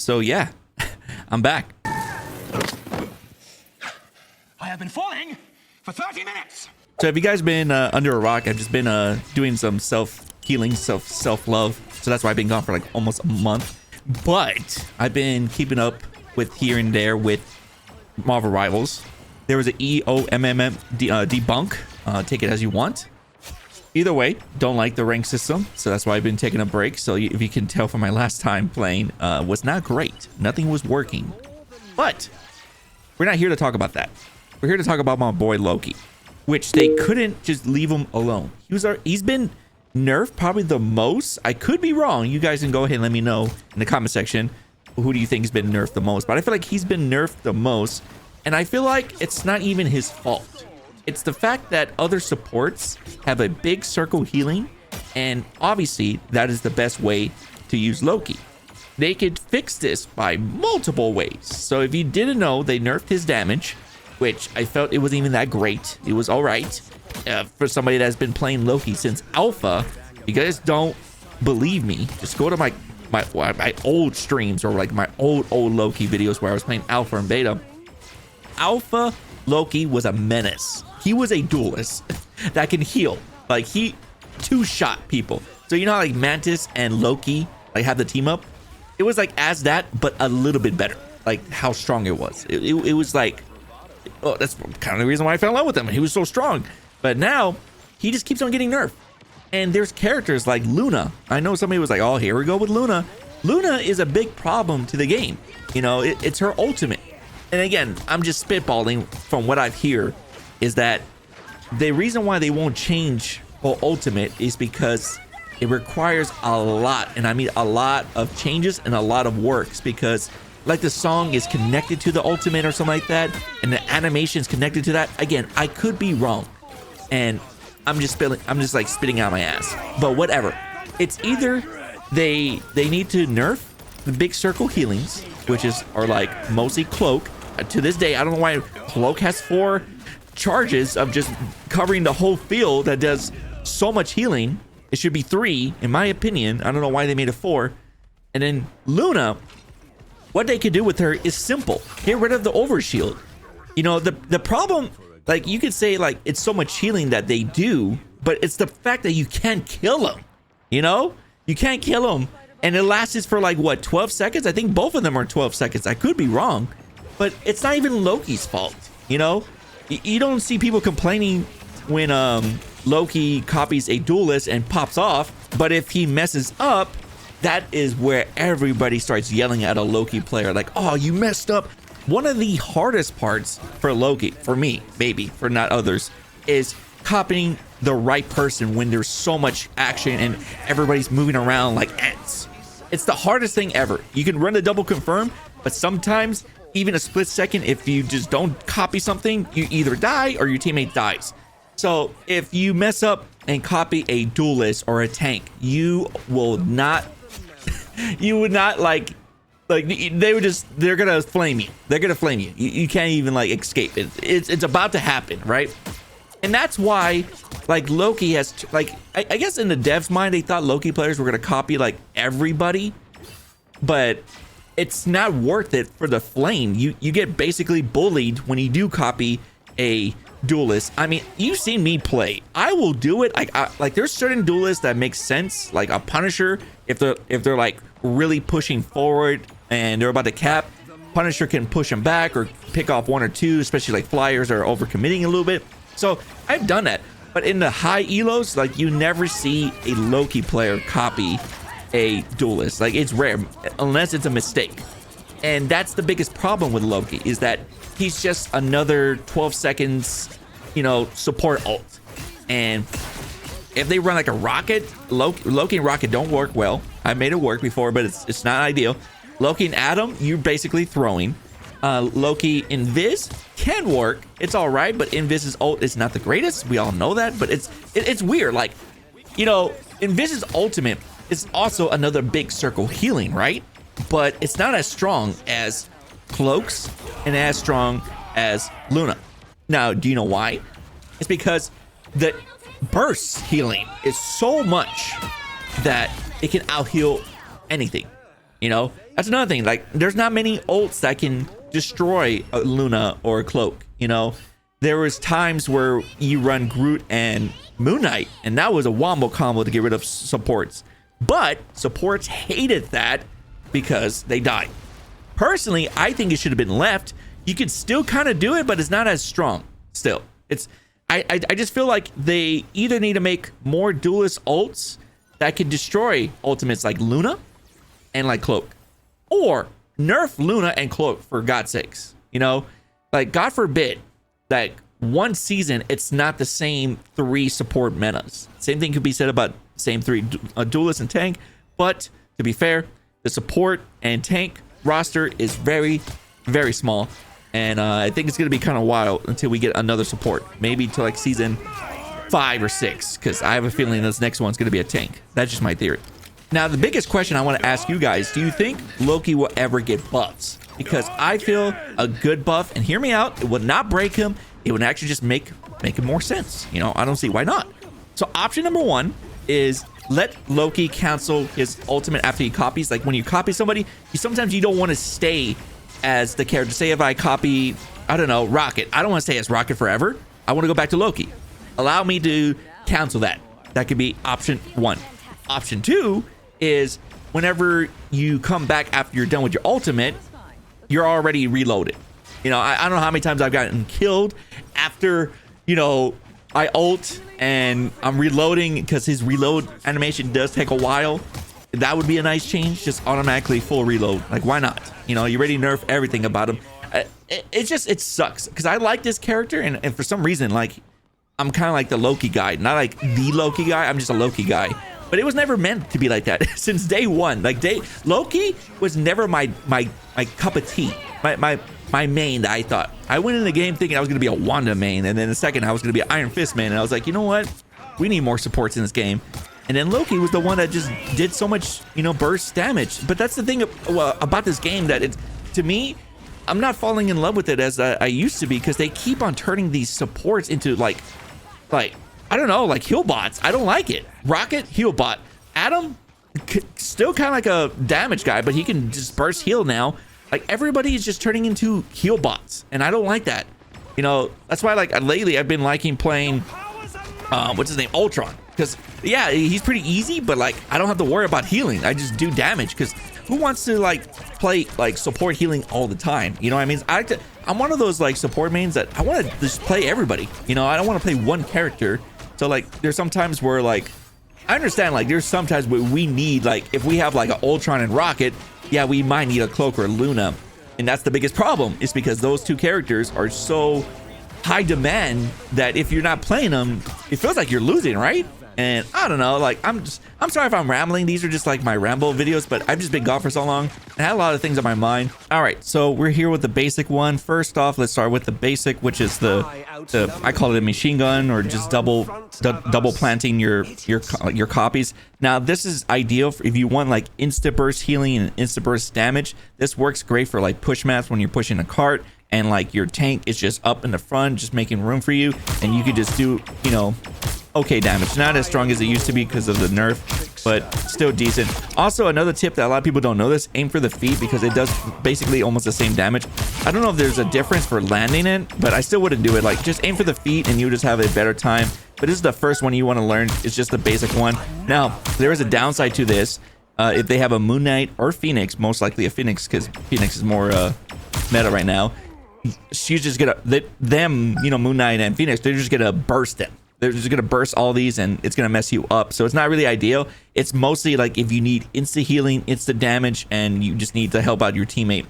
So yeah, I'm back. I have been falling for 30 minutes. So have you guys been under a rock? I've just been doing some self-healing, self-love. So that's why I've been gone for like almost a month. But I've been keeping up with here and there with Marvel Rivals. There was an EOMM debunk. Take it as you want. Either way, don't like the rank system, so that's why I've been taking a break. So if you can tell from my last time playing, was not great. Nothing was working. But we're not here to talk about that. We're here to talk about my boy Loki, which they couldn't just leave him alone. He's been nerfed probably the most. I could be wrong. You guys can go ahead and let me know in the comment section. Who do you think has been nerfed the most? But I feel like he's been nerfed the most, and I feel like it's not even his fault. It's the fact that other supports have a big circle healing, and obviously that is the best way to use Loki. They could fix this by multiple ways. So if you didn't know, they nerfed his damage, which I felt it wasn't even that great. It was all right for somebody that's been playing Loki since alpha. If you guys don't believe me, just go to my old streams or like my old Loki videos where I was playing alpha and beta. Alpha Loki was a menace. He was a duelist that can heal. Like he two-shot people. So you know how like Mantis and Loki like have the team up? It was like as that, but a little bit better. Like how strong it was. It was like, oh, that's kind of the reason why I fell in love with him. He was so strong. But now he just keeps on getting nerfed. And there's characters like Luna. I know somebody was like, oh, here we go with Luna. Luna is a big problem to the game. You know, it's her ultimate. And again, I'm just spitballing from what I've heard is that the reason why they won't change her ultimate is because it requires a lot, and I mean a lot of changes and a lot of works, because like the song is connected to the ultimate or something like that, and the animation is connected to that. Again, I could be wrong, and I'm just like spitting out my ass. But whatever. It's either they need to nerf the big circle healings, which are like mostly Cloak. To this day, I don't know why Cloak has 4 charges of just covering the whole field that does so much healing. It should be 3, in my opinion. I don't know why they made it 4. And then Luna, what they could do with her is simple. Get rid of the overshield. You know, the problem, like you could say like it's so much healing that they do, but it's the fact that you can't kill them. You know, you can't kill them, and it lasts for like what, 12 seconds? I think both of them are 12 seconds. I could be wrong, but it's not even Loki's fault. You know, you don't see people complaining when Loki copies a duelist and pops off, but if he messes up, that is where everybody starts yelling at a Loki player like, oh, you messed up. One of the hardest parts for Loki, for me, maybe for not others, is copying the right person when there's so much action and everybody's moving around like ants. It's the hardest thing ever. You can run the double confirm, but sometimes even a split second, if you just don't copy something, you either die or your teammate dies. So if you mess up and copy a duelist or a tank, you will not you would not like they're gonna flame you. They're gonna flame you. You can't even like escape it. It's about to happen, right? And that's why like Loki has like I guess in the devs' mind they thought Loki players were gonna copy like everybody, but it's not worth it for the flame. You get basically bullied when you do copy a duelist. I mean, you've seen me play. I will do it. Like there's certain duelists that make sense, like a Punisher. If they're like really pushing forward and they're about to cap, Punisher can push them back or pick off 1 or 2, especially like flyers are overcommitting a little bit. So I've done that. But in the high elos, like you never see a Loki player copy a duelist. Like it's rare unless it's a mistake. And that's the biggest problem with Loki, is that he's just another 12 seconds, you know, support ult. And if they run like a rocket, Loki and rocket don't work well. I made it work before, but it's not ideal. Loki and Atom, you're basically throwing. Loki Invis can work. It's all right, but Invis's ult is not the greatest. We all know that, but it's weird. Like, you know, Invis's ultimate is also another big circle healing, right? But it's not as strong as Cloak's and as strong as Luna. Now, do you know why? It's because the burst healing is so much that it can out heal anything. You know, That's another thing. Like, there's not many ults that can destroy a Luna or a Cloak. You know, there was times where you run Groot and Moon Knight, and that was a wombo combo to get rid of supports. But supports hated that because they died. Personally, I think it should have been left. You could still kind of do it, but it's not as strong. Still, it's I just feel like they either need to make more duelist ults that can destroy ultimates like Luna and like Cloak, or nerf Luna and Cloak for God's sakes. You know, like, God forbid that one season it's not the same 3 support metas. Same thing could be said about same 3 duelist and tank. But to be fair, the support and tank roster is very, very small, and I think it's gonna be kind of wild until we get another support, maybe to like season 5 or 6, because I have a feeling this next one's gonna be a tank. That's just my theory. Now, the biggest question I want to ask you guys: do you think Loki will ever get buffs? Because I feel a good buff, and hear me out, it would not break him. It would actually just make it more sense. You know, I don't see why not. So option number 1 is let Loki cancel his ultimate after he copies. Like, when you copy somebody, sometimes you don't want to stay as the character. Say if I copy, I don't know, Rocket, I don't want to stay as Rocket forever. I want to go back to Loki. Allow me to cancel that. That could be option 1. Option 2 is whenever you come back after you're done with your ultimate, you're already reloaded. You know, I don't know how many times I've gotten killed after, you know, I ult and I'm reloading, because his reload animation does take a while. That would be a nice change, just automatically full reload. Like, why not? You know, you already nerf everything about him. It sucks, because I like this character, and for some reason, like, I'm kind of like the Loki guy. Not like the Loki guy, I'm just a Loki guy. But it was never meant to be like that since day one. Like, Loki was never my cup of tea, my main. That I thought I went in the game thinking I was gonna be a Wanda main, and then the second I was gonna be an Iron Fist main, and I was like, you know what, we need more supports in this game. And then Loki was the one that just did so much, you know, burst damage. But that's the thing about this game, that it's, to me, I'm not falling in love with it as I used to be, because they keep on turning these supports into like I don't know, like heal bots. I don't like it. Rocket, heal bot. Adam, still kind of like a damage guy, but he can just burst heal now. Like, everybody is just turning into heal bots, and I don't like that. You know, that's why, like, lately I've been liking playing, what's his name, Ultron. Because, yeah, he's pretty easy, but, like, I don't have to worry about healing. I just do damage, because who wants to, like, play, like, support healing all the time? You know what I mean? I'm one of those, like, support mains that I want to just play everybody. You know, I don't want to play one character. So, like, there's some times where, like, I understand, like, there's sometimes where we need, like, if we have, like, an Ultron and Rocket, yeah, we might need a Cloak or Luna. And that's the biggest problem, is because those two characters are so high demand that if you're not playing them, it feels like you're losing, right? And I don't know, like, I'm sorry if I'm rambling. These are just like my ramble videos, but I've just been gone for so long. I had a lot of things on my mind. All right, so we're here with the basic one. First off, let's start with the basic, which is the I call it a machine gun, or just double planting your copies. Now, this is ideal for if you want like insta burst healing and insta burst damage. This works great for like push maps when you're pushing a cart, and like your tank is just up in the front, just making room for you, and you could just do, you know, okay damage. Not as strong as it used to be because of the nerf, but still decent. Also, another tip that a lot of people don't know this: aim for the feet, because it does basically almost the same damage. I don't know if there's a difference for landing it, but I still wouldn't do it. Like, just aim for the feet and you just have a better time. But this is the first one you want to learn. It's just the basic one. Now, there is a downside to this. If they have a Moon Knight or Phoenix, most likely a Phoenix, because Phoenix is more meta right now. She's just gonna you know, Moon Knight and Phoenix, they're just gonna burst them. They're just gonna burst all these, and it's gonna mess you up. So it's not really ideal. It's mostly like if you need insta healing, insta damage, and you just need to help out your teammate.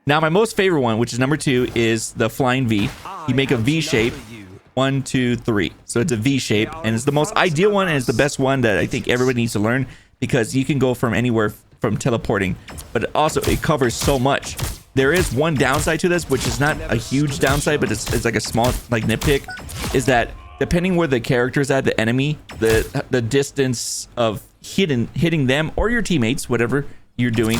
Now, my most favorite one, which is number 2, is the flying V. You make a V shape, 1, 2, 3. So it's a V shape, and it's the most ideal one, and it's the best one that I think everybody needs to learn, because you can go from anywhere from teleporting, but also it covers so much. There is one downside to this, which is not a huge downside, but it's like a small like nitpick, is that depending where the character is at, the enemy, the distance of hitting them or your teammates, whatever you're doing,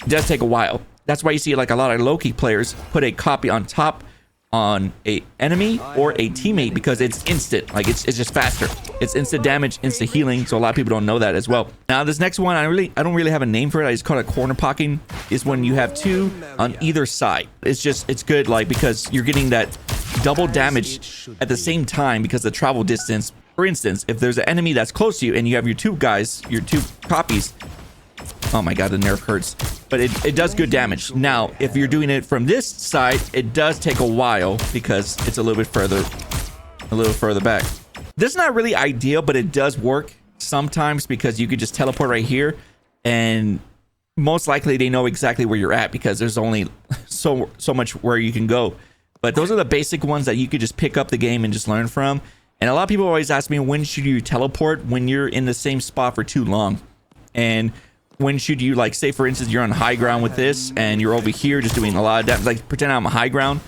does take a while. That's why you see like a lot of Loki players put a copy on top on a enemy or a teammate because it's instant. Like it's just faster. It's instant damage, instant healing. So a lot of people don't know that as well. Now this next one, I don't really have a name for it. I just call it corner pocking. Is when you have two on either side. It's good like because you're getting that double damage at the same time because the travel distance. For instance, if there's an enemy that's close to you and you have your two guys, your two copies. Oh my god, the nerf hurts. But it does good damage. Now, if you're doing it from this side, it does take a while because it's a little further back. This is not really ideal, but it does work sometimes because you could just teleport right here and most likely they know exactly where you're at because there's only so much where you can go. But those are the basic ones that you could just pick up the game and just learn from. And a lot of people always ask me, when should you teleport? When you're in the same spot for too long. And when should you, like, say for instance you're on high ground with this and you're over here just doing a lot of damage, like pretend I'm a high ground.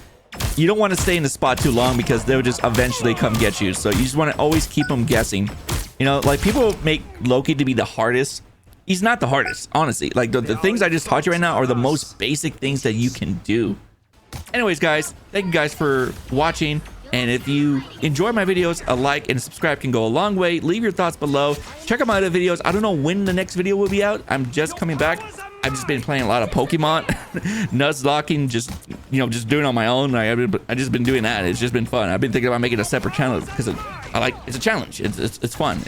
You don't want to stay in the spot too long because they'll just eventually come get you. So you just want to always keep them guessing. You know, like people make Loki to be the hardest. He's not the hardest, honestly. Like the things I just taught you right now are the most basic things that you can do. Anyways, guys, thank you guys for watching. And if you enjoy my videos, a like and a subscribe can go a long way. Leave your thoughts below. Check out my other videos. I don't know when the next video will be out. I'm just coming back. I've just been playing a lot of Pokemon, Nuzlocking, just doing it on my own. I've just been doing that. It's just been fun. I've been thinking about making a separate channel because it's a challenge. It's fun.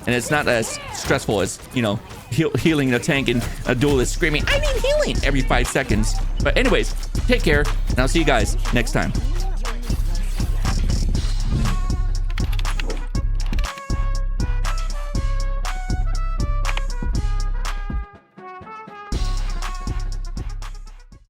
It's not as stressful as healing a tank and a duelist screaming, "I need healing" every 5 seconds. But anyways, take care, and I'll see you guys next time.